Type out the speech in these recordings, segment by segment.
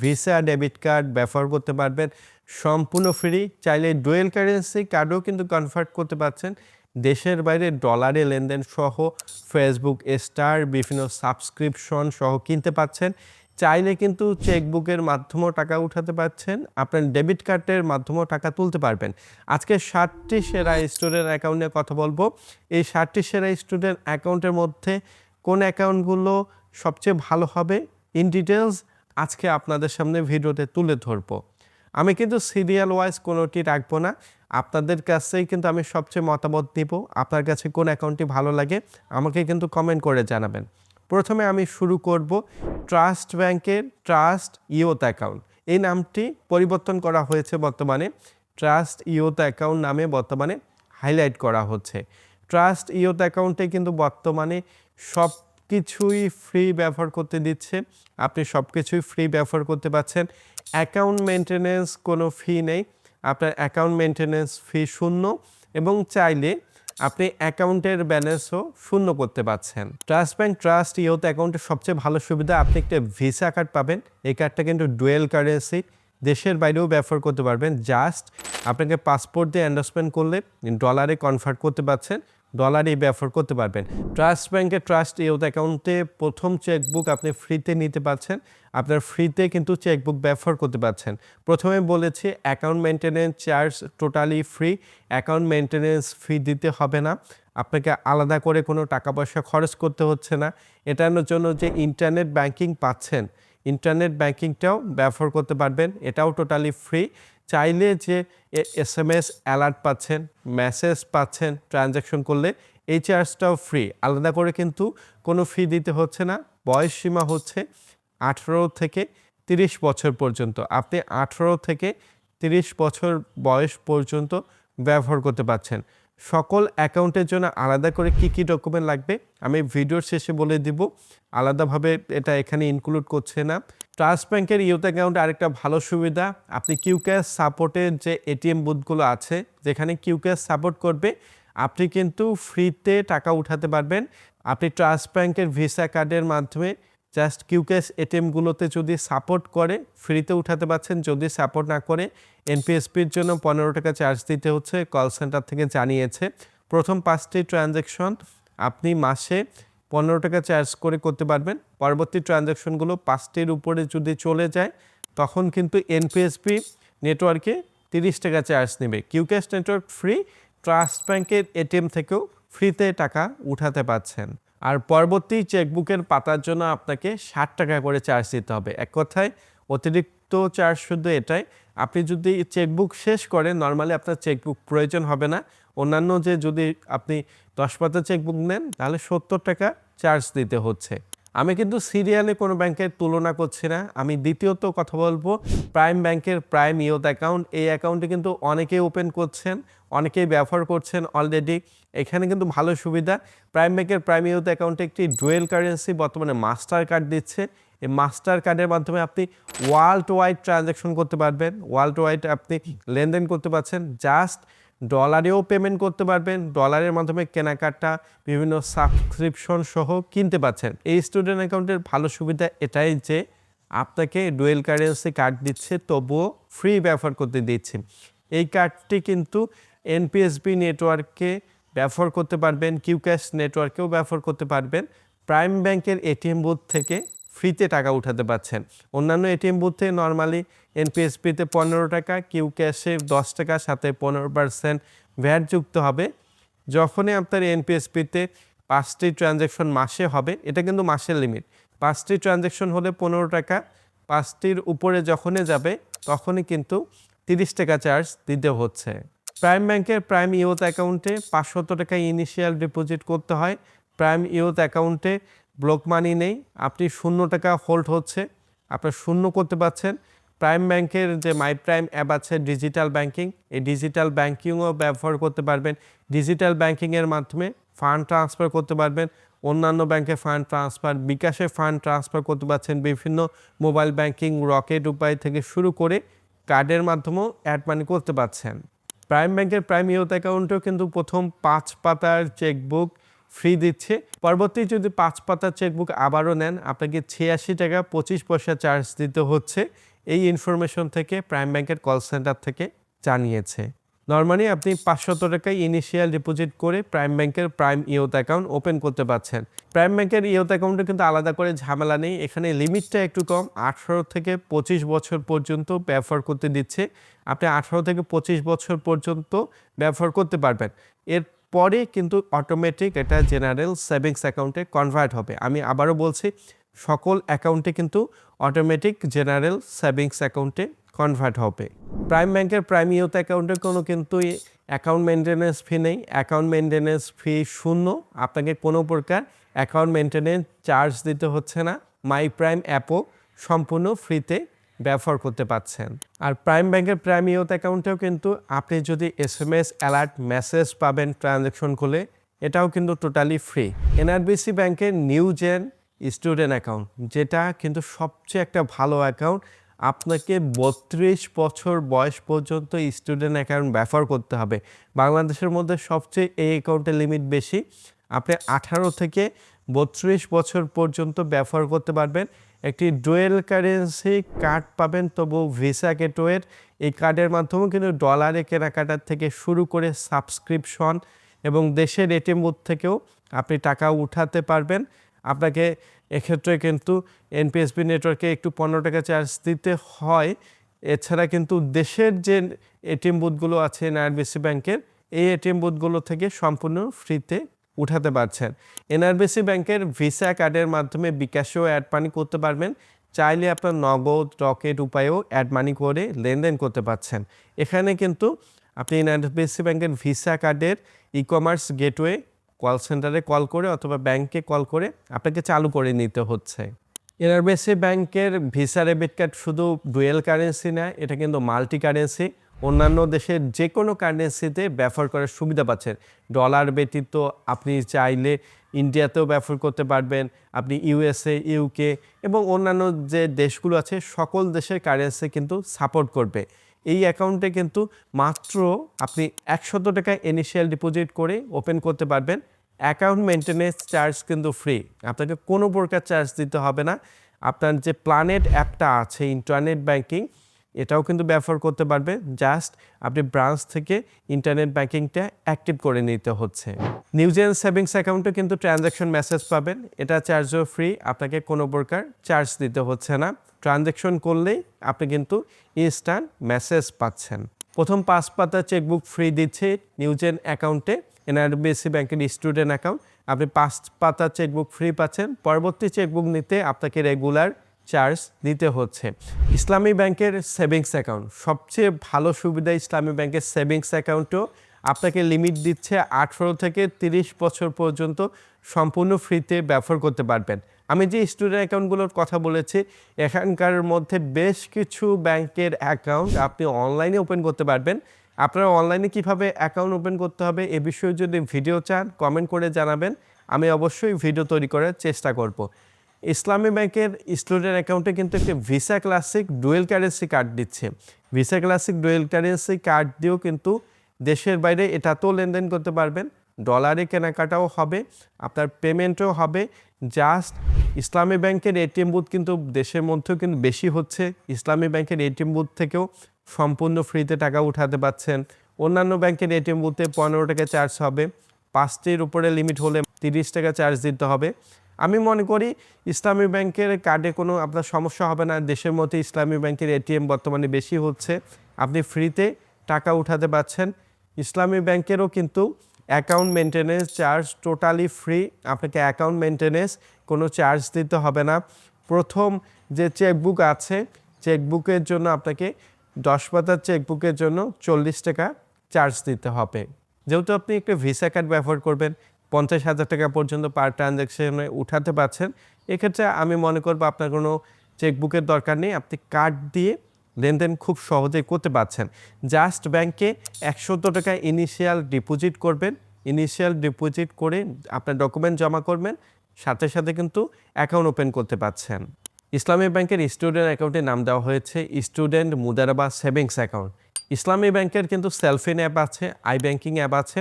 Visa debit card ব্যবহার করতে পারবেন সম্পূর্ণ ফ্রি। চাইলে ডুয়েল কারেন্সি কার্ডও কিন্তু কনভার্ট করতে পারছেন। দেশের বাইরে ডলারে লেনদেন সহ ফেসবুক স্টার বিভিন্ন সাবস্ক্রিপশন সহ কিনতে পাচ্ছেন। চাইলে কিন্তু চেকবুকের মাধ্যমেও টাকা উঠাতে পারছেন, আপনার ডেবিট কার্ডের মাধ্যমেও টাকা তুলতে পারবেন। আজকে 7টি সেরা স্টুডেন্ট অ্যাকাউন্ট নিয়ে কথা বলবো। এই 7টি সেরা স্টুডেন্ট অ্যাকাউন্টের মধ্যে কোন অ্যাকাউন্টগুলো সবচেয়ে ভালো হবে ইন ডিটেলস আজকে আপনাদের সামনে ভিডিওতে তুলে ধরবো। আমি কিন্তু সিরিয়াল ওয়াইজ কোনোটি রাখবো না, আপনাদের কাছেই কিন্তু আমি সবচেয়ে মতামত নিব। আপনার কাছে কোন অ্যাকাউন্টটি ভালো লাগে আমাকে কিন্তু কমেন্ট করে জানাবেন। প্রথমে আমি শুরু করব ট্রাস্ট ব্যাংকের ট্রাস্ট ইউথ অ্যাকাউন্ট। এই নামটি পরিবর্তন করা হয়েছে, বর্তমানে ট্রাস্ট ইউথ অ্যাকাউন্ট নামে বর্তমানে হাইলাইট করা হচ্ছে। ট্রাস্ট ইউথ অ্যাকাউন্টে কিন্তু বর্তমানে সব কিছুই ফ্রি ব্যবহার করতে দিচ্ছে, আপনি সব কিছুই ফ্রি ব্যবহার করতে পারছেন। অ্যাকাউন্ট মেনটেন্যান্স কোনো ফি নেই, আপনার অ্যাকাউন্ট মেনটেন্যান্স ফি শূন্য এবং চাইলে আপনি অ্যাকাউন্টের ব্যালেন্সও শূন্য করতে পারছেন। ট্রাস্ট ব্যাংক ট্রাস্ট ইউথ অ্যাকাউন্টের সবচেয়ে ভালো সুবিধা, আপনি একটা ভিসা কার্ড পাবেন। এই কার্ডটা কিন্তু ডুয়েল কারেন্সি, দেশের বাইরেও ব্যবহার করতে পারবেন। জাস্ট আপনাকে পাসপোর্ট দিয়ে এন্ডোর্সমেন্ট করলে ডলারে কনভার্ট করতে পারছেন, ডলারই ব্যবহার করতে পারবেন। ট্রাস্ট ব্যাংকের ট্রাস্ট ইউথ অ্যাকাউন্টে প্রথম চেকবুক আপনি ফ্রিতে নিতে পারছেন, আপনার ফ্রিতে কিন্তু চেকবুক ব্যবহার করতে পারছেন। প্রথমে বলেছি account maintenance charge totally free, account maintenance fee দিতে হবে না, আপনাকে আলাদা করে কোনো টাকা পয়সা খরচ করতে হচ্ছে না। এটার জন্য যে ইন্টারনেট ব্যাংকিং পাচ্ছেন, ইন্টারনেট ব্যাংকিংটাও ব্যবহার করতে পারবেন, এটাও টোটালি ফ্রি। চাইলে যে SMS অ্যালার্ট পাচ্ছেন, মেসেজ পাচ্ছেন ট্রানজ্যাকশন করলে, এই চার্জটাও ফ্রি, আলাদা করে কিন্তু কোনো ফি দিতে হচ্ছে না। বয়স সীমা হচ্ছে 18 থেকে 30 বছর পর্যন্ত, আপনি 18 থেকে 30 বছর বয়স পর্যন্ত ব্যবহার করতে পারছেন। সকল অ্যাকাউন্টের জন্য আলাদা করে কি কি ডকুমেন্ট লাগবে আমি ভিডিওর শেষে বলে দিব, আলাদাভাবে এটা এখানে ইনক্লুড করছে না। ট্রাস্ট ব্যাংকের ইউথ অ্যাকাউন্টে আরেকটা ভালো সুবিধা, আপনি কিউক্যাশ সাপোর্টের যে এটিএম বুথগুলো আছে যেখানে কিউক্যাশ সাপোর্ট করবে, আপনি কিন্তু ফ্রিতে টাকা উঠাতে পারবেন। আপনি ট্রাস্ট ব্যাংকের ভিসা কার্ডের মাধ্যমে জাস্ট কিউক্যাশ এটিএমগুলোতে যদি সাপোর্ট করে ফ্রিতে উঠাতে পারছেন, যদি সাপোর্ট না করে এনপিএসপির জন্য 15 টাকা চার্জ দিতে হচ্ছে, কল সেন্টার থেকে জানিয়েছে। প্রথম 5টি ট্রানজ্যাকশন আপনি মাসে 15 টাকা চার্জ করে করতে পারবেন, পরবর্তী ট্রানজ্যাকশনগুলো 5টির উপরে যদি চলে যায় তখন কিন্তু এনপিএসপি নেটওয়ার্কে 30 টাকা চার্জ নেবে। কিউক্যাশ নেটওয়ার্ক ফ্রি, ট্রাস্ট ব্যাংকের এটিএম থেকেও ফ্রিতে টাকা উঠাতে পারছেন। আর পরবর্তী চেকবুকের পাতার জন্য আপনাকে 60 টাকা করে চার্জ দিতে হবে। এক কথায় অতিরিক্ত চার্জ শুধু এটাই, আপনি যদি চেকবুক শেষ করেন নর্মালি আপনার চেকবুক প্রয়োজন হবে না। অন্যান্য যে যদি আপনি 10 পাতা চেকবুক নেন তাহলে 70 টাকা চার্জ দিতে হচ্ছে। আমি কিন্তু সিরিয়ালে কোনো ব্যাংকের তুলনা করছি না। আমি দ্বিতীয়ত কথা বলবো প্রাইম ব্যাংকের প্রাইম ইউথ অ্যাকাউন্ট। এই অ্যাকাউন্টে কিন্তু অনেকেই ওপেন করছেন, অনেকেই ব্যবহার করছেন অলরেডি। এখানে কিন্তু ভালো সুবিধা, প্রাইম ব্যাংকের প্রাইম ইউথ অ্যাকাউন্টে একটি ডুয়েল কারেন্সি বর্তমানে মাস্টার কার্ড দিচ্ছে। এই মাস্টার কার্ডের মাধ্যমে আপনি ওয়ার্ল্ড ওয়াইড ট্রানজ্যাকশন করতে পারবেন, ওয়ার্ল্ড ওয়াইড আপনি লেনদেন করতে পারছেন। জাস্ট ডলারেও পেমেন্ট করতে পারবেন, ডলারের মাধ্যমে কেনাকাটা বিভিন্ন সাবস্ক্রিপশন সহ কিনতে পাচ্ছেন। এই স্টুডেন্ট অ্যাকাউন্টের ভালো সুবিধা এটাই যে আপনাকে ডুয়েল কারেন্সি কার্ড দিচ্ছে, তবুও ফ্রি ব্যবহার করতে দিচ্ছে। এই কার্ডটি কিন্তু এনপিএসবি নেটওয়ার্কে ব্যবহার করতে পারবেন, কিউক্যাশ নেটওয়ার্কেও ব্যবহার করতে পারবেন। প্রাইম ব্যাংকের এটিএম বুথ থেকে ফ্রিতে টাকা উঠাতে পারছেন। অন্যান্য এটিএম বুথে নর্মালি এনপিএসপিতে 15 টাকা, কিউক্যাশে 10 টাকা, সাথে 15% ভ্যাট যুক্ত হবে। যখনই আপনার এনপিএসপিতে 5টি ট্রানজ্যাকশন মাসে হবে, এটা কিন্তু মাসের লিমিট, 5টি ট্রানজ্যাকশন হলে 15 টাকা, 5টির উপরে যখনই যাবে তখনই কিন্তু 30 টাকা চার্জ দিতে হচ্ছে। প্রাইম ব্যাংকের প্রাইম ইউথ অ্যাকাউন্টে 500 টাকা ইনিশিয়াল ডিপোজিট করতে হয়। প্রাইম ইউথ অ্যাকাউন্টে ব্লক মানি নেই, আপনি 0 টাকা হোল্ড হচ্ছে, আপনার শূন্য করতে পারছেন। প্রাইম ব্যাংকের যে মাই প্রাইম অ্যাপ আছে ডিজিটাল ব্যাংকিং, এই ডিজিটাল ব্যাংকিংও ব্যবহার করতে পারবেন। ডিজিটাল ব্যাংকিংয়ের মাধ্যমে ফান্ড ট্রান্সফার করতে পারবেন, অন্যান্য ব্যাংকে ফান্ড ট্রান্সফার, বিকাশে ফান্ড ট্রান্সফার করতে পারছেন, বিভিন্ন মোবাইল ব্যাংকিং রকেট উপায় থেকে শুরু করে কার্ডের মাধ্যমেও অ্যাড মানি করতে পারছেন। প্রাইম ব্যাংকের প্রাইম ইউথ অ্যাকাউন্টেও কিন্তু প্রথম 5 পাতার চেকবুক ফ্রি দিচ্ছে, পরবর্তী যদি 5 পাতার চেকবুক আবারও নেন আপনাকে 86 টাকা 25 পয়সা চার্জ দিতে হচ্ছে। এই ইনফরমেশন থেকে প্রাইম ব্যাংকের কল সেন্টার থেকে জানিয়েছে। নর্মালি আপনি 500 টাকায় ইনিশিয়াল ডিপোজিট করে প্রাইম ব্যাংকের প্রাইম ইয়ুথ অ্যাকাউন্ট ওপেন করতে পারছেন। প্রাইম ব্যাংকের ইয়ুথ অ্যাকাউন্টে কিন্তু আলাদা করে ঝামেলা নেই, এখানে লিমিটটা একটু কম, 18 থেকে 25 বছর পর্যন্ত ব্যবহার করতে দিচ্ছে। আপনি 18 থেকে 25 বছর পর্যন্ত ব্যবহার করতে পারবেন। এরপরে কিন্তু অটোমেটিক এটা জেনারেল সেভিংস অ্যাকাউন্টে কনভার্ট হবে। আমি আবারও বলছি, সকল অ্যাকাউন্টে কিন্তু অটোমেটিক জেনারেল সেভিংস অ্যাকাউন্টে কনভার্ট হবে। প্রাইম ব্যাংকের প্রাইম ইয়ুথ অ্যাকাউন্টে কোনো কিন্তু অ্যাকাউন্ট মেনটেন্যান্স ফি নেই, অ্যাকাউন্ট মেনটেন্যান্স ফি শূন্য, আপনাকে কোনো প্রকার অ্যাকাউন্ট মেনটেন্যান্স চার্জ দিতে হচ্ছে না। মাই প্রাইম অ্যাপও সম্পূর্ণ ফ্রিতে ব্যবহার করতে পারছেন। আর প্রাইম ব্যাংকের প্রাইম ইয়ুথ অ্যাকাউন্টেও কিন্তু আপনি যদি SMS অ্যালার্ট মেসেজ পাবেন ট্রানজ্যাকশন করলে, এটাও কিন্তু টোটালি ফ্রি। NRBC ব্যাংকের নিউ জেন স্টুডেন্ট অ্যাকাউন্ট, যেটা কিন্তু সবচেয়ে একটা ভালো অ্যাকাউন্ট। আপনাকে 32 বছর বয়স পর্যন্ত স্টুডেন্ট অ্যাকাউন্ট ব্যবহার করতে হবে। বাংলাদেশের মধ্যে সবচেয়ে এই অ্যাকাউন্টের লিমিট বেশি। আপনি 18 থেকে 32 বছর পর্যন্ত ব্যবহার করতে পারবেন। একটি ডুয়েল কারেন্সি কার্ড পাবেন, তবু ভিসা গেটওয়ের। এই কার্ডের মাধ্যমেও কিন্তু ডলারে কেনাকাটার থেকে শুরু করে সাবস্ক্রিপশন এবং দেশের এটিএম বুথ থেকেও আপনি টাকা উঠাতে পারবেন। আপনাকে এক্ষেত্রে কিন্তু NPSB নেটওয়ার্কে একটু 15 টাকা চার্জ দিতে হয়। এছাড়া কিন্তু দেশের যে এটিএম বুথগুলো আছে NRBC ব্যাংকের, এই এটিএম বুথগুলো থেকে সম্পূর্ণ ফ্রিতে উঠাতে পারছেন। NRBC ব্যাংকের ভিসা কার্ডের মাধ্যমে বিকাশেও অ্যাড মানি করতে পারবেন। চাইলে আপনার নগদ রকেট উপায়েও অ্যাড মানি করে লেনদেন করতে পারছেন। এখানে কিন্তু আপনি NRBC ব্যাংকের ভিসা কার্ডের ই-কমার্স গেটওয়ে কল সেন্টারে কল করে অথবা ব্যাংকে কল করে আপনাকে চালু করে নিতে হচ্ছে। NRBC ব্যাংকের ভিসা ডেবিট কার্ড শুধু ডুয়েল কারেন্সি না, এটা কিন্তু মাল্টি কারেন্সি। অন্যান্য দেশের যে কোনো কারেন্সিতে ব্যবহার করার সুবিধা পাচ্ছেন। ডলার ব্যতীত আপনি চাইলে ইন্ডিয়াতেও ব্যবহার করতে পারবেন, আপনি USA, UK এবং অন্যান্য যে দেশগুলো আছে সকল দেশের কারেন্সি কিন্তু সাপোর্ট করবে। এই অ্যাকাউন্টে কিন্তু মাত্র আপনি 100 টাকা ইনিশিয়াল ডিপোজিট করে ওপেন করতে পারবেন। অ্যাকাউন্ট মেনটেন্যান্স চার্জ কিন্তু ফ্রি, আপনাকে কোনো প্রকার চার্জ দিতে হবে না। আপনার যে প্ল্যানেট অ্যাপটা আছে ইন্টারনেট ব্যাংকিং, এটাও কিন্তু ব্যবহার করতে পারবে। জাস্ট আপনি ব্রাঞ্চ থেকে ইন্টারনেট ব্যাংকিংটা অ্যাক্টিভ করে নিতে হচ্ছে। নিউজেন সেভিংস অ্যাকাউন্টে কিন্তু ট্রানজ্যাকশন মেসেজ পাবেন, এটা চার্জও ফ্রি, আপনাকে কোনো প্রকার চার্জ দিতে হচ্ছে না। ট্রানজ্যাকশন করলেই আপনি কিন্তু ইনস্ট্যান্ট মেসেজ পাচ্ছেন। প্রথম 5 পাতা চেকবুক ফ্রি দিচ্ছে নিউজেন অ্যাকাউন্টে। NRBC ব্যাংকের স্টুডেন্ট অ্যাকাউন্ট, আপনি 5 পাতা চেকবুক ফ্রি পাচ্ছেন। পরবর্তী চেকবুক নিতে আপনাকে রেগুলার চার্জ দিতে হচ্ছে। ইসলামী ব্যাংকের সেভিংস অ্যাকাউন্ট, সবচেয়ে ভালো সুবিধা ইসলামী ব্যাংকের সেভিংস অ্যাকাউন্টও আপনাকে লিমিট দিচ্ছে 18 থেকে 30 বছর পর্যন্ত সম্পূর্ণ ফ্রিতে ব্যবহার করতে পারবেন। আমি যে স্টুডেন্ট অ্যাকাউন্টগুলোর কথা বলেছি, এখানকার মধ্যে বেশ কিছু ব্যাংকের অ্যাকাউন্ট আপনি অনলাইনে ওপেন করতে পারবেন। আপনারা অনলাইনে কিভাবে অ্যাকাউন্ট ওপেন করতে হবে এ বিষয়ে যদি ভিডিও চান কমেন্ট করে জানাবেন, আমি অবশ্যই ভিডিও তৈরি করার চেষ্টা করব। ইসলামী ব্যাংকের স্টুডেন্ট অ্যাকাউন্টে কিন্তু একটি Visa classic dual currency card দিচ্ছে। Visa classic dual currency card দিয়েও কিন্তু দেশের বাইরে এটাতেও লেনদেন করতে পারবেন, ডলারে কেনাকাটাও হবে, আপনার পেমেন্টও হবে। জাস্ট ইসলামী ব্যাংকের এটিএম বুথ কিন্তু দেশের মধ্যেও কিন্তু বেশি হচ্ছে। ইসলামী ব্যাংকের এটিএম বুথ থেকেও সম্পূর্ণ ফ্রিতে টাকা উঠাতে পারছেন। অন্যান্য ব্যাংকের এটিএম বুথে 15 টাকা চার্জ হবে, 5টির উপরে লিমিট হলে 30 টাকা চার্জ দিতে হবে। আমি মনে করি ইসলামী ব্যাংকের কার্ডে কোনো আপনার সমস্যা হবে না। দেশের মধ্যে ইসলামী ব্যাংকের এটিএম বর্তমানে বেশি হচ্ছে, আপনি ফ্রিতে টাকা উঠাতে পারছেন। ইসলামী ব্যাংকেরও কিন্তু account maintenance charge totally free, আপনাকে অ্যাকাউন্ট মেনটেন্যান্স কোনো চার্জ দিতে হবে না। প্রথম যে চেকবুক আছে, চেকবুকের জন্য আপনাকে 10 পাতার চেকবুকের জন্য 40 টাকা চার্জ দিতে হবে। যেহেতু আপনি একটা ভিসা কার্ড ব্যবহার করবেন, 50,000 টাকা পর্যন্ত পার ট্রানজ্যাকশনে উঠাতে পারছেন, এক্ষেত্রে আমি মনে করবো আপনার কোনো চেকবুকের দরকার নেই, আপনি কার্ড দিয়ে লেনদেন খুব সহজেই করতে পারছেন। জাস্ট ব্যাংকে 100 টাকা ইনিশিয়াল ডিপোজিট করবেন, ইনিশিয়াল ডিপোজিট করে আপনার ডকুমেন্ট জমা করবেন, সাথে সাথে কিন্তু অ্যাকাউন্ট ওপেন করতে পারছেন। ইসলামী ব্যাংকের স্টুডেন্ট অ্যাকাউন্টের নাম দেওয়া হয়েছে স্টুডেন্ট মুদারাবা সেভিংস অ্যাকাউন্ট। ইসলামী ব্যাংকের কিন্তু সেলফিন অ্যাপ আছে, আই ব্যাংকিং অ্যাপ আছে।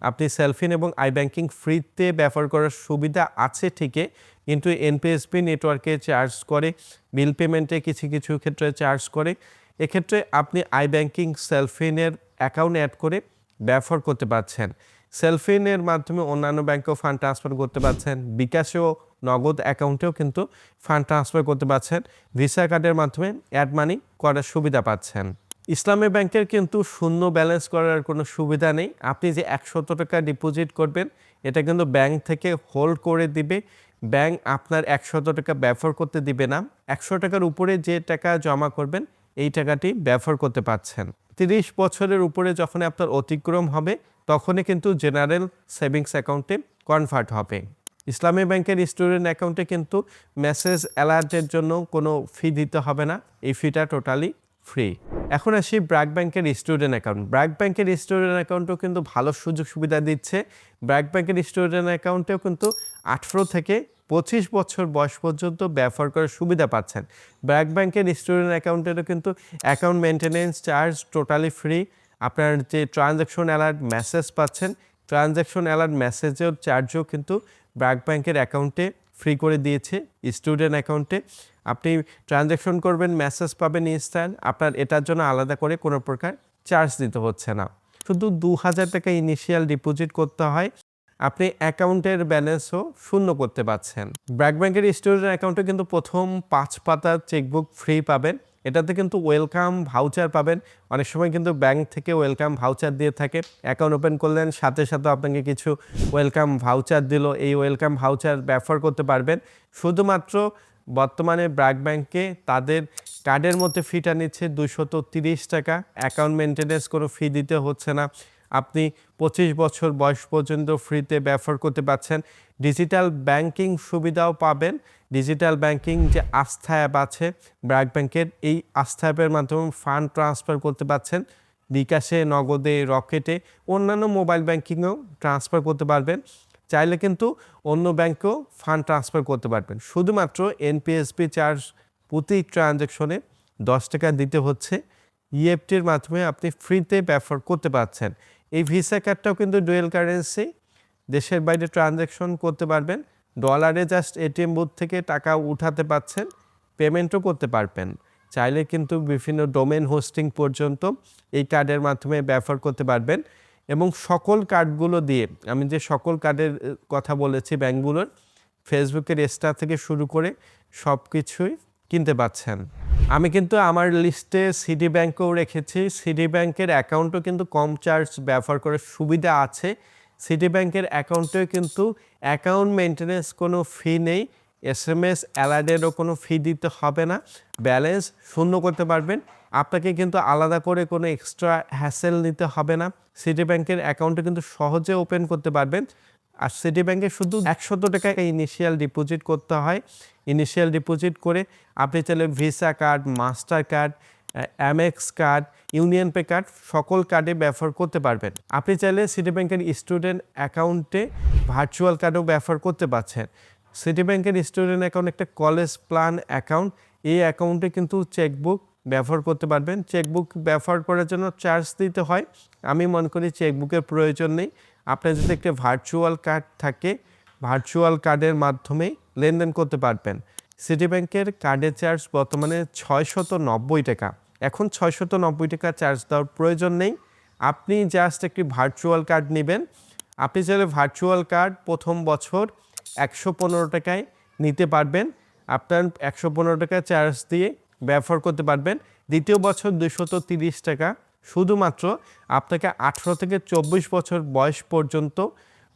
আপনি সেলফিন এবং আই ব্যাংকিং ফ্রিতে ব্যবহার করার সুবিধা আছে ঠিকই, কিন্তু এনপিএসপি নেটওয়ার্কে চার্জ করে, বিল পেমেন্টে কিছু কিছু ক্ষেত্রে চার্জ করে। এক্ষেত্রে আপনি আইব্যাংকিং সেলফিনের অ্যাকাউন্ট অ্যাড করে ব্যবহার করতে পারছেন। সেলফিনের মাধ্যমে অন্যান্য ব্যাংকেও ফান্ড ট্রান্সফার করতে পারছেন, বিকাশেও নগদ অ্যাকাউন্টেও কিন্তু ফান্ড ট্রান্সফার করতে পারছেন, ভিসা কার্ডের মাধ্যমে অ্যাড মানি করার সুবিধা পাচ্ছেন। ইসলামী ব্যাংকের কিন্তু শূন্য ব্যালেন্স করার কোনো সুবিধা নেই। আপনি যে 100 টাকা ডিপোজিট করবেন এটা কিন্তু ব্যাংক থেকে হোল্ড করে দিবে, ব্যাংক আপনার 100 টাকা ব্যবহার করতে দিবে না। 100 টাকার উপরে যে টাকা জমা করবেন এই টাকাটি ব্যবহার করতে পারছেন। 30 বছরের উপরে যখন আপনার অতিক্রম হবে তখনই কিন্তু জেনারেল সেভিংস অ্যাকাউন্টে কনভার্ট হবে। ইসলামী ব্যাংকের স্টুডেন্ট অ্যাকাউন্টে কিন্তু মেসেজ অ্যালার্টের জন্য কোনো ফি দিতে হবে না, এই ফিটা টোটালি ফ্রি। এখন আসি ব্র্যাক ব্যাংকের স্টুডেন্ট অ্যাকাউন্ট। ব্র্যাক ব্যাংকের স্টুডেন্ট অ্যাকাউন্টও কিন্তু ভালো সুযোগ সুবিধা দিচ্ছে। ব্র্যাক ব্যাংকের স্টুডেন্ট অ্যাকাউন্টেও কিন্তু 18 থেকে 25 বছর বয়স পর্যন্ত ব্যবহার করার সুবিধা পাচ্ছেন। ব্র্যাক ব্যাংকের স্টুডেন্ট অ্যাকাউন্টেরও কিন্তু account maintenance charge totally free. আপনার যে ট্রানজ্যাকশন অ্যালার্ট মেসেজ পাচ্ছেন, ট্রানজ্যাকশন অ্যালার্ট মেসেজের চার্জও কিন্তু ব্র্যাক ব্যাংকের অ্যাকাউন্টে ফ্রি করে দিয়েছে। স্টুডেন্ট অ্যাকাউন্টে আপনি ট্রানজ্যাকশন করবেন, মেসেজ পাবেন ইনস্ট্যান্ট, আপনার এটার জন্য আলাদা করে কোনো প্রকার চার্জ দিতে হচ্ছে না। শুধু 2000 টাকা ইনিশিয়াল ডিপোজিট করতে হয়, আপনি অ্যাকাউন্টের ব্যালেন্সও শূন্য করতে পারছেন। ব্র্যাক ব্যাংকের স্টুডেন্ট অ্যাকাউন্টে কিন্তু প্রথম 5 পাতার চেকবুক ফ্রি পাবেন। এটাতে কিন্তু ওয়েলকাম ভাউচার পাবেন। অনেক সময় কিন্তু ব্যাংক থেকে ওয়েলকাম ভাউচার দিয়ে থাকে, অ্যাকাউন্ট ওপেন করলেন সাথে সাথে আপনাকে কিছু ওয়েলকাম ভাউচার দিল, এই ওয়েলকাম ভাউচার ব্যবহার করতে পারবেন। শুধুমাত্র বর্তমানে ব্র্যাক ব্যাংকে তাদের কার্ডের মধ্যে ফিটা নিচ্ছে 230 টাকা, অ্যাকাউন্ট মেনটেনেন্স কোনো ফি দিতে হচ্ছে না। আপনি 25 বছর বয়স পর্যন্ত ফ্রিতে ব্যবহার করতে পারছেন। ডিজিটাল ব্যাংকিং সুবিধাও পাবেন। ডিজিটাল ব্যাংকিং যে আস্থা অ্যাপ আছে ব্র্যাক ব্যাংকের, এই আস্থা অ্যাপের মাধ্যমে ফান্ড ট্রান্সফার করতে পারছেন, বিকাশে, নগদে, রকেটে, অন্যান্য মোবাইল ব্যাংকিংয়েও ট্রান্সফার করতে পারবেন। চাইলে কিন্তু অন্য ব্যাংকেও ফান্ড ট্রান্সফার করতে পারবেন। শুধুমাত্র এনপিএসপি চার্জ প্রতি ট্রানজ্যাকশনে 10 টাকা দিতে হচ্ছে। ইএফটির মাধ্যমে আপনি ফ্রিতে ব্যবহার করতে পারছেন। এই ভিসা কার্ডটাও কিন্তু ডুয়েল কারেন্সি, দেশের বাইরে ট্রানজ্যাকশন করতে পারবেন, ডলারে জাস্ট এটিএম বুথ থেকে টাকা উঠাতে পারছেন, পেমেন্টও করতে পারবেন। চাইলে কিন্তু বিভিন্ন ডোমেন হোস্টিং পর্যন্ত এই কার্ডের মাধ্যমে ব্যবহার করতে পারবেন। এবং সকল কার্ডগুলো দিয়ে, আমি যে সকল কার্ডের কথা বলেছি ব্যাংকগুলোর, ফেসবুকের স্টার থেকে শুরু করে সব কিছুই কিনতে পাচ্ছেন। আমি কিন্তু আমার লিস্টে সিটি ব্যাংকও রেখেছি। সিটি ব্যাংকের অ্যাকাউন্টও কিন্তু কম চার্জ ব্যবহার করার সুবিধা আছে। সিটি ব্যাংকের অ্যাকাউন্টেও কিন্তু অ্যাকাউন্ট মেনটেনেন্স কোনো ফি নেই, এসএমএস অ্যালার্টেরও কোনো ফি দিতে হবে না, ব্যালেন্স শূন্য করতে পারবেন। আপনাকে কিন্তু আলাদা করে কোনো এক্সট্রা হ্যাসেল নিতে হবে না। সিটি ব্যাংকের অ্যাকাউন্টে কিন্তু সহজে ওপেন করতে পারবেন। আর সিটি ব্যাংকে শুধু 100 টাকা ইনিশিয়াল ডিপোজিট করতে হয়। ইনিশিয়াল ডিপোজিট করে আপনি চাইলে visa card, master card, Amex card, union pay card সকল কার্ডে ব্যবহার করতে পারবেন। আপনি চাইলে সিটি ব্যাংকের স্টুডেন্ট অ্যাকাউন্টে ভার্চুয়াল কার্ডও ব্যবহার করতে পারছেন। সিটি ব্যাংকের স্টুডেন্ট অ্যাকাউন্ট একটা কলেজ প্ল্যান অ্যাকাউন্ট, এই অ্যাকাউন্টে কিন্তু চেকবুক ব্যবহার করতে পারবেন। চেকবুক ব্যবহার করার জন্য চার্জ দিতে হয়, আমি মনে করি চেকবুকের প্রয়োজন নেই। আপনার যদি একটা ভার্চুয়াল কার্ড থাকে, ভার্চুয়াল কার্ডের মাধ্যমে লেনদেন করতে পারবেন। সিটি ব্যাংকের কার্ডের চার্জ বর্তমানে 690 টাকা। এখন 690 টাকা চার্জ দেওয়ার প্রয়োজন নেই। আপনি জাস্ট একটি ভার্চুয়াল কার্ড নেবেন। আপনি চাইলে ভার্চুয়াল কার্ড প্রথম বছর 115 টাকায় নিতে পারবেন। আপনার 115 টাকা চার্জ দিয়ে ব্যবহার করতে পারবেন। দ্বিতীয় বছর 230 টাকা। শুধুমাত্র আপনাকে 18 থেকে 24 বছর বয়স পর্যন্ত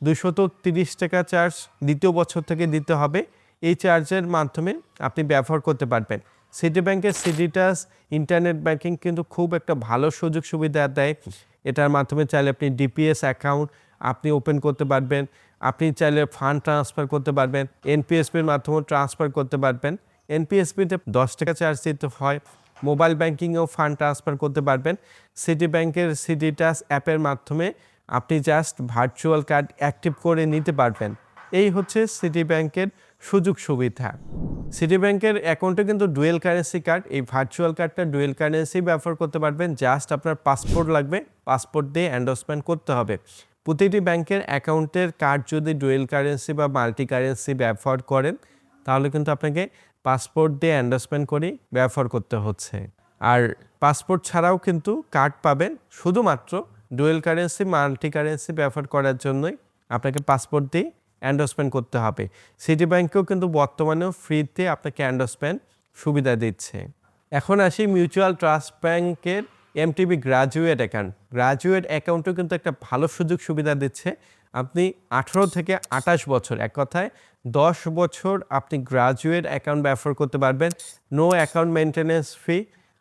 230 টাকা চার্জ দ্বিতীয় বছর থেকে দিতে হবে। এই চার্জের মাধ্যমে আপনি ব্যবহার করতে পারবেন। সিটি ব্যাংকের সিটিটাস ইন্টারনেট ব্যাংকিং কিন্তু খুব একটা ভালো সুযোগ সুবিধা দেয়। এটার মাধ্যমে চাইলে আপনি ডিপিএস অ্যাকাউন্ট আপনি ওপেন করতে পারবেন, আপনি চাইলে ফান্ড ট্রান্সফার করতে পারবেন, এনপিএসপির মাধ্যমেও ট্রান্সফার করতে পারবেন। এনপিএসপিতে 10 টাকা চার্জ দিতে হয়। মোবাইল ব্যাংকিংয়েও ফান্ড ট্রান্সফার করতে পারবেন। সিটি ব্যাংকের সিটিটাস অ্যাপের মাধ্যমে আপনি জাস্ট ভার্চুয়াল কার্ড অ্যাক্টিভ করে নিতে পারবেন। এই হচ্ছে সিটি ব্যাংকের সুযোগ সুবিধা। সিটি ব্যাংকের অ্যাকাউন্টে কিন্তু ডুয়েল কারেন্সি কার্ড, এই ভার্চুয়াল কার্ডটা ডুয়েল কারেন্সি ব্যবহার করতে পারবেন। জাস্ট আপনার পাসপোর্ট লাগবে, পাসপোর্ট দিয়ে এন্ডোর্সমেন্ট করতে হবে। প্রতিটি ব্যাংকের অ্যাকাউন্টের কার্ড যদি ডুয়েল কারেন্সি বা মাল্টি কারেন্সি ব্যবহার করেন তাহলে কিন্তু আপনাকে পাসপোর্ট দিয়ে এন্ডোর্সমেন্ট করে ব্যবহার করতে হচ্ছে। আর পাসপোর্ট ছাড়াও কিন্তু কার্ড পাবেন, শুধুমাত্র ডুয়েল কারেন্সি মাল্টি কারেন্সি ব্যবহার করার জন্যই আপনাকে পাসপোর্ট দিয়ে এন্ডোর্সমেন্ট করতে হবে। সিটি ব্যাংকেও কিন্তু বর্তমানেও ফ্রিতে আপনাকে এন্ডোর্সমেন্ট সুবিধা দিচ্ছে। এখন আসি মিউচুয়াল ট্রাস্ট ব্যাংকের এমটিবি গ্রাজুয়েট অ্যাকাউন্ট। গ্রাজুয়েট অ্যাকাউন্টও কিন্তু একটা ভালো সুযোগ সুবিধা দিচ্ছে। আপনি 18 থেকে 28 বছর, এক কথায় 10 বছর আপনি গ্রাজুয়েট অ্যাকাউন্ট ব্যবহার করতে পারবেন। নো অ্যাকাউন্ট মেনটেন্যান্স ফি,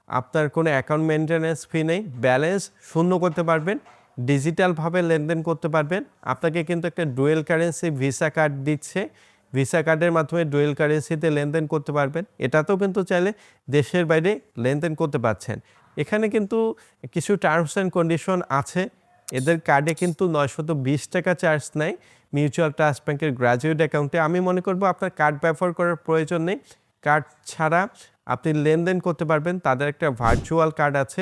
আপনার কোনো অ্যাকাউন্ট মেনটেন্যান্স ফি নেই, ব্যালেন্স শূন্য করতে পারবেন, ডিজিটালভাবে লেনদেন করতে পারবেন। আপনাকে কিন্তু একটা ডুয়েল কারেন্সি ভিসা কার্ড দিচ্ছে, ভিসা কার্ডের মাধ্যমে ডুয়েল কারেন্সিতে লেনদেন করতে পারবেন। এটাতেও কিন্তু চাইলে দেশের বাইরে লেনদেন করতে পারছেন। এখানে কিন্তু কিছু টার্মস অ্যান্ড কন্ডিশন আছে। এদের কার্ডে কিন্তু 920 টাকা চার্জ নেয় মিউচুয়াল ট্রাস্ট ব্যাংকের গ্র্যাজুয়েট অ্যাকাউন্টে। আমি মনে করব আপনার কার্ড ব্যবহার করার প্রয়োজন নেই। কার্ড ছাড়া আপনি লেনদেন করতে পারবেন। তাদের একটা ভার্চুয়াল কার্ড আছে,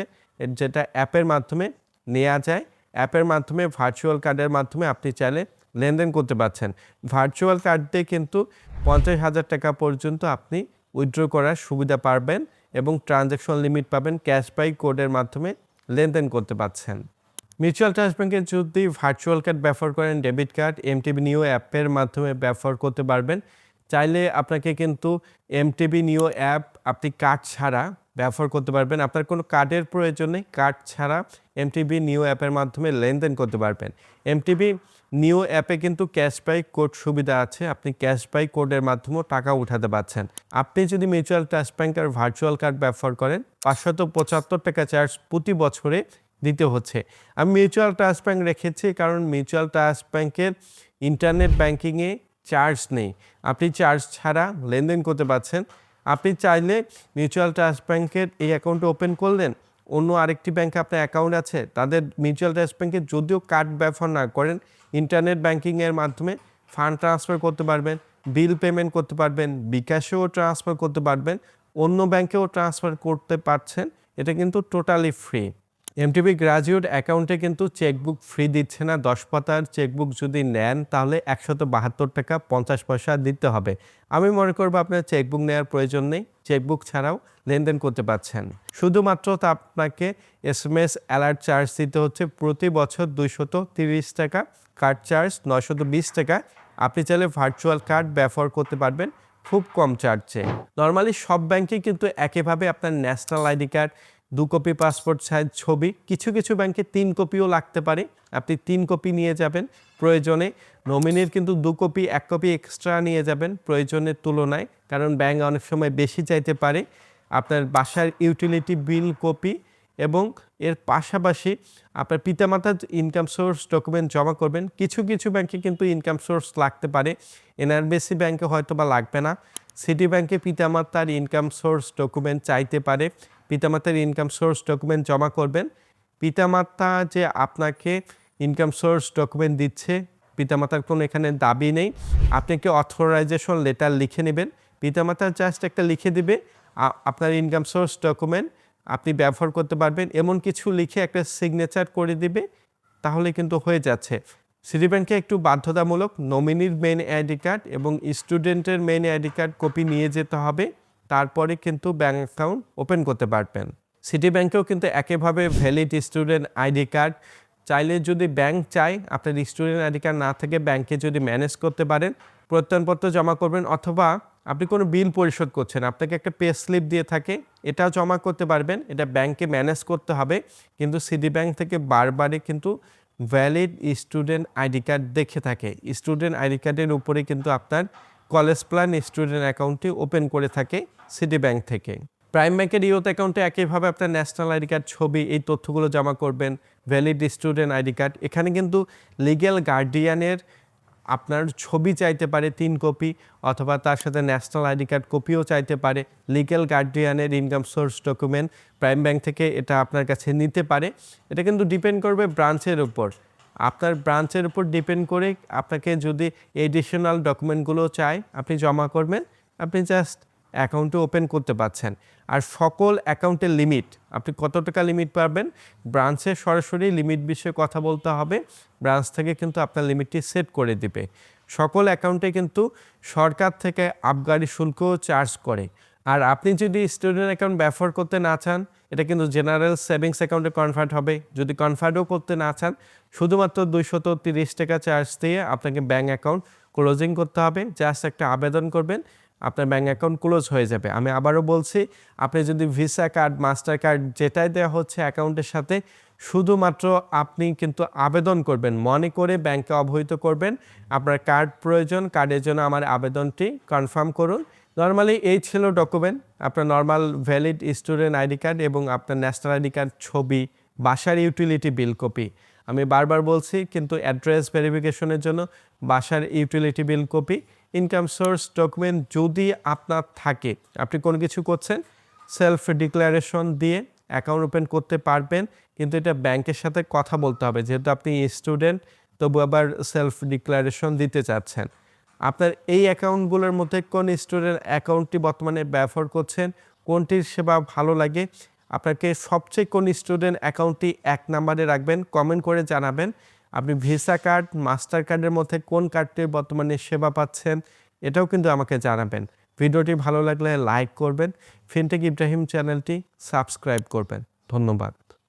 যেটা অ্যাপের মাধ্যমে নেওয়া যায়। অ্যাপের মাধ্যমে ভার্চুয়াল কার্ডের মাধ্যমে আপনি চাইলে লেনদেন করতে পারছেন। ভার্চুয়াল কার্ড দিয়ে কিন্তু 50,000 টাকা পর্যন্ত আপনি উইথড্র করার সুবিধা পাবেন এবং ট্রানজ্যাকশন লিমিট পাবেন। ক্যাশব্যাক কোডের মাধ্যমে লেনদেন করতে পারছেন। মিউচুয়াল ট্রাস্ট ব্যাংকের যদি ভার্চুয়াল কার্ড ব্যবহার করেন, ডেবিট কার্ড এমটিবি নিউ অ্যাপের মাধ্যমে ব্যবহার করতে পারবেন। চাইলে আপনাকে কিন্তু এমটিবি নিউ অ্যাপ আপনি কার্ড ছাড়া ব্যবহার করতে পারবেন। আপনার কোনো কার্ডের প্রয়োজন নেই, কার্ড ছাড়া এমটিবি নিউ অ্যাপের মাধ্যমে লেনদেন করতে পারবেন। এমটিবি নিউ অ্যাপে কিন্তু ক্যাশব্যাক কোড সুবিধা আছে, আপনি ক্যাশব্যাক কোডের মাধ্যমেও টাকা উঠাতে পারছেন। আপনি যদি মিউচুয়াল ট্রাস্ট ব্যাংকের ভার্চুয়াল কার্ড ব্যবহার করেন, 575 টাকা চার্জ প্রতি বছরে দিতে হচ্ছে। আমি মিউচুয়াল ট্রাস্ট ব্যাংক রেখেছি কারণ মিউচুয়াল ট্রাস্ট ব্যাংকের ইন্টারনেট ব্যাংকিংয়ে চার্জ নেই, আপনি চার্জ ছাড়া লেনদেন করতে পারছেন। আপনি চাইলে মিউচুয়াল ট্রাস্ট ব্যাংকের এই অ্যাকাউন্ট ওপেন করলেন, অন্য আরেকটি ব্যাংকে আপনার অ্যাকাউন্ট আছে, তাদের মিউচুয়াল ট্রাস্ট ব্যাংকে যদিও কার্ড ব্যবহার না করেন, ইন্টারনেট ব্যাংকিংয়ের মাধ্যমে ফান্ড ট্রান্সফার করতে পারবেন, বিল পেমেন্ট করতে পারবেন, বিকাশেও ট্রান্সফার করতে পারবেন, অন্য ব্যাংকেও ট্রান্সফার করতে পারছেন। এটা কিন্তু টোটালি ফ্রি। এমটিবি গ্র্যাজুয়েট অ্যাকাউন্টে কিন্তু চেকবুক ফ্রি দিচ্ছে না। 10 পাতার চেকবুক যদি নেন তাহলে 172 টাকা 50 পয়সা দিতে হবে। আমি মনে করব আপনার চেকবুক নেওয়ার প্রয়োজন নেই, চেকবুক ছাড়াও লেনদেন করতে পারছেন। শুধুমাত্র তা আপনাকে এসএমএস অ্যালার্ট চার্জ দিতে হচ্ছে প্রতি বছর 230 টাকা, কার্ড চার্জ 920 টাকা। আপনি চাইলে ভার্চুয়াল কার্ড ব্যবহার করতে পারবেন খুব কম চার্জে। নর্মালি সব ব্যাংকে কিন্তু একইভাবে আপনার national ID card, 2 copy passport size ছবি, কিছু কিছু ব্যাংকে 3 কপিও লাগতে পারে, আপনি 3 কপি নিয়ে যাবেন প্রয়োজনে। নমিনির কিন্তু 2 কপি 1 কপি এক্সট্রা নিয়ে যাবেন প্রয়োজনের তুলনায়, কারণ ব্যাংক অনেক সময় বেশি চাইতে পারে। আপনার বাসার ইউটিলিটি বিল কপি এবং এর পাশাপাশি আপনার পিতামাতার ইনকাম সোর্স ডকুমেন্ট জমা করবেন। কিছু কিছু ব্যাংকে কিন্তু ইনকাম সোর্স লাগতে পারে, এনআরবিসি ব্যাংকে হয়তো বা লাগবে না। সিটি ব্যাংকে পিতামাতার ইনকাম সোর্স ডকুমেন্ট চাইতে পারে, পিতামাতার ইনকাম সোর্স ডকুমেন্ট জমা করবেন। পিতামাতা যে আপনাকে ইনকাম সোর্স ডকুমেন্ট দিচ্ছে, পিতামাতার কোনো এখানে দাবি নেই। আপনাকে অথরাইজেশন লেটার লিখে নেবেন, পিতামাতার জাস্ট একটা লিখে দিবে আপনার ইনকাম সোর্স ডকুমেন্ট আপনি ব্যবহার করতে পারবেন, এমন কিছু লিখে একটা সিগনেচার করে দিবে, তাহলে কিন্তু হয়ে যাচ্ছে। সিটি ব্যাংকে একটু বাধ্যতামূলক নমিনির মেইন আইডি কার্ড এবং স্টুডেন্টের মেইন আইডি কার্ড কপি নিয়ে যেতে হবে, তারপরে কিন্তু ব্যাংক অ্যাকাউন্ট ওপেন করতে পারবেন। সিটি ব্যাংকেও কিন্তু একইভাবে ভ্যালিড স্টুডেন্ট আইডি কার্ড, চাইলে যদি ব্যাংক চায় আপনার স্টুডেন্ট আইডি কার্ড না থেকে ব্যাংকে যদি ম্যানেজ করতে পারেন, প্রত্যয়নপত্র জমা করবেন, অথবা আপনি কোনো বিল পরিশোধ করছেন, আপনাকে একটা পে স্লিপ দিয়ে থাকে, এটাও জমা করতে পারবেন। এটা ব্যাংকে ম্যানেজ করতে হবে, কিন্তু সিটি ব্যাংক থেকে বারবারই কিন্তু ভ্যালিড স্টুডেন্ট আইডি কার্ড দেখে থাকে। স্টুডেন্ট আইডি কার্ডের উপরে কিন্তু আপনার কলেজ প্ল্যান স্টুডেন্ট অ্যাকাউন্টটি ওপেন করে থাকে সিটি ব্যাংক থেকে। প্রাইম ব্যাংকের ইউথ অ্যাকাউন্টে একইভাবে আপনার ন্যাশনাল আইডি কার্ড, ছবি, এই তথ্যগুলো জমা করবেন, ভ্যালিড স্টুডেন্ট আইডি কার্ড। এখানে কিন্তু লিগ্যাল গার্ডিয়ানের আপনার ছবি চাইতে পারে 3 কপি, অথবা তার সাথে ন্যাশনাল আইডি কার্ড কপিও চাইতে পারে। লিগ্যাল গার্ডিয়ানের income source document Prime Bank থেকে এটা আপনার কাছে নিতে পারে। এটা কিন্তু ডিপেন্ড করবে ব্রাঞ্চের উপর, আপনার ব্রাঞ্চের উপর ডিপেন্ড করে আপনাকে যদি এডিশনাল ডকুমেন্টগুলো চাই আপনি জমা করবেন, আপনি জাস্ট অ্যাকাউন্টে ওপেন করতে পারছেন। আর সকল অ্যাকাউন্টের লিমিট, আপনি কত টাকা লিমিট পাবেন, ব্রাঞ্চে সরাসরি লিমিট বিষয়ে কথা বলতে হবে, ব্রাঞ্চ থেকে কিন্তু আপনার লিমিটটি সেট করে দিবে। সকল অ্যাকাউন্টে কিন্তু সরকার থেকে আবগারি শুল্কও চার্জ করে। আর আপনি যদি স্টুডেন্ট অ্যাকাউন্ট ব্যবহার করতে না চান, এটা কিন্তু জেনারেল সেভিংস অ্যাকাউন্টে কনভার্ট হবে। যদি কনভার্টও করতে না চান, শুধুমাত্র 230 টাকা চার্জ দিয়ে আপনাকে ব্যাঙ্ক অ্যাকাউন্ট ক্লোজিং করতে হবে। জাস্ট একটা আবেদন করবেন, আপনার ব্যাঙ্ক অ্যাকাউন্ট ক্লোজ হয়ে যাবে। আমি আবারও বলছি, আপনি যদি ভিসা কার্ড, মাস্টার কার্ড যেটাই দেওয়া হচ্ছে অ্যাকাউন্টের সাথে, শুধুমাত্র আপনি কিন্তু আবেদন করবেন, মনে করে ব্যাংকে অবহিত করবেন আপনার কার্ড প্রয়োজন, কার্ডের জন্য আমার আবেদনটি কনফার্ম করুন। নর্মালি এই ছিল ডকুমেন্ট, আপনার normal valid student ID card এবং আপনার ন্যাশনাল আইডি কার্ড, ছবি, বাসার ইউটিলিটি বিল কপি। আমি বারবার বলছি, কিন্তু অ্যাড্রেস ভেরিফিকেশনের জন্য বাসার utility bill copy, income source document যদি আপনার থাকে, আপনি কোনো কিছু করছেন, সেলফ ডিক্লারেশন দিয়ে অ্যাকাউন্ট ওপেন করতে পারবেন। কিন্তু এটা ব্যাংকের সাথে কথা বলতে হবে, যেহেতু আপনি স্টুডেন্ট, তবু আবার সেলফ ডিক্লারেশন দিতে চাচ্ছেন। আপনার এই অ্যাকাউন্টগুলোর মধ্যে কোন স্টুডেন্ট অ্যাকাউন্টটি বর্তমানে ব্যবহার করছেন, কোনটির সেবা ভালো লাগে, আপনাকে সবচেয়ে কোন স্টুডেন্ট অ্যাকাউন্টটি 1 নম্বরে রাখবেন, কমেন্ট করে জানাবেন। আপনি ভিসা কার্ড, মাস্টার কার্ডের মধ্যে কোন কার্ডটির বর্তমানে সেবা পাচ্ছেন, এটাও কিন্তু আমাকে জানাবেন। ভিডিওটি ভালো লাগলে লাইক করবেন, ফিনটেক ইব্রাহিম চ্যানেলটি সাবস্ক্রাইব করবেন। ধন্যবাদ।